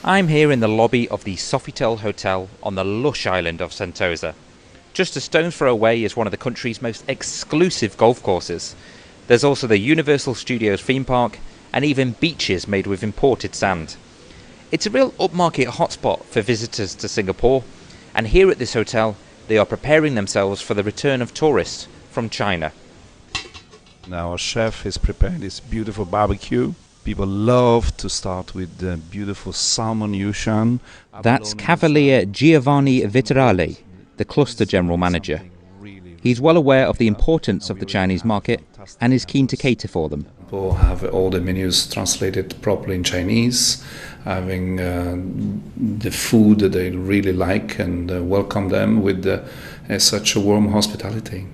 I'm here in the lobby of the Sofitel Hotel on the lush island of Sentosa. Just a stone's throw away is one of the country's most exclusive golf courses. There's also the Universal Studios theme park and even beaches made with imported sand. It's a real upmarket hotspot for visitors to Singapore, and here at this hotel they are preparing themselves for the return of tourists from China. Now our chef is preparing this beautiful barbecue. People love to start with the beautiful salmon yushan. That's Cavalier Giovanni Vitarale, the cluster general manager. He's well aware of the importance of the Chinese market and is keen to cater for them. People have all the menus translated properly in Chinese, having the food that they really like, and welcome them with such a warm hospitality.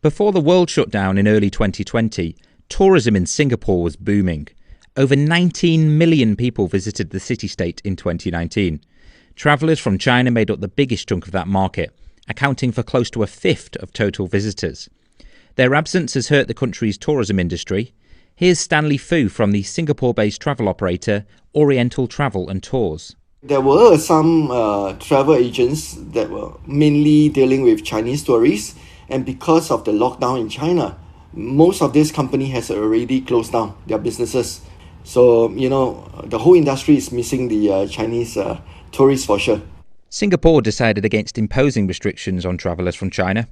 Before the world shut down in early 2020, tourism in Singapore was booming. Over 19 million people visited the city-state in 2019. Travellers from China made up the biggest chunk of that market, accounting for close to a fifth of total visitors. Their absence has hurt the country's tourism industry. Here's Stanley Fu from the Singapore-based travel operator Oriental Travel and Tours. There were some travel agents that were mainly dealing with Chinese tourists, and because of the lockdown in China, most of this company has already closed down their businesses. So, the whole industry is missing the Chinese tourists for sure. Singapore decided against imposing restrictions on travellers from China.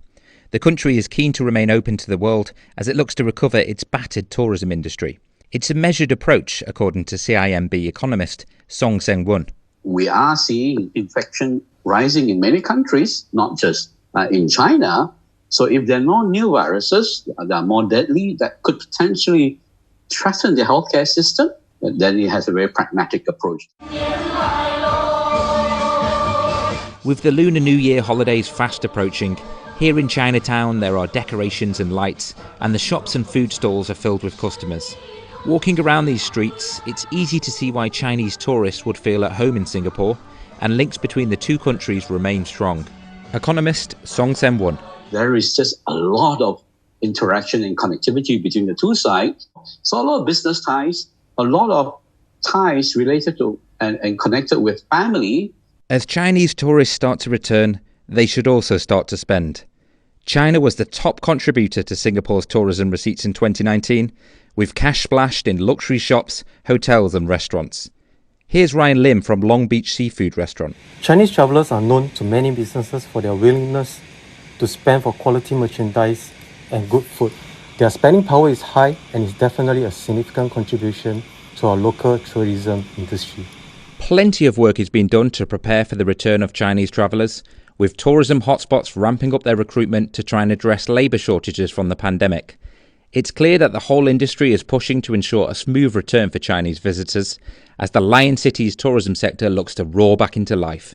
The country is keen to remain open to the world as it looks to recover its battered tourism industry. It's a measured approach, according to CIMB economist Song Seng-won. We are seeing infection rising in many countries, not just in China. So if there are no new viruses that are more deadly, that could potentially threaten the healthcare system, then it has a very pragmatic approach. With the Lunar New Year holidays fast approaching, here in Chinatown there are decorations and lights, and the shops and food stalls are filled with customers. Walking around these streets, it's easy to see why Chinese tourists would feel at home in Singapore, and links between the two countries remain strong. Economist Song Seng-won. There is just a lot of interaction and connectivity between the two sides. So a lot of business ties, a lot of ties related to and connected with family. As Chinese tourists start to return, they should also start to spend. China was the top contributor to Singapore's tourism receipts in 2019, with cash splashed in luxury shops, hotels and restaurants. Here's Ryan Lim from Long Beach Seafood Restaurant. Chinese travellers are known to many businesses for their willingness to spend for quality merchandise and good food. Their spending power is high and is definitely a significant contribution to our local tourism industry. Plenty of work is being done to prepare for the return of Chinese travellers, with tourism hotspots ramping up their recruitment to try and address labour shortages from the pandemic. It's clear that the whole industry is pushing to ensure a smooth return for Chinese visitors, as the Lion City's tourism sector looks to roar back into life.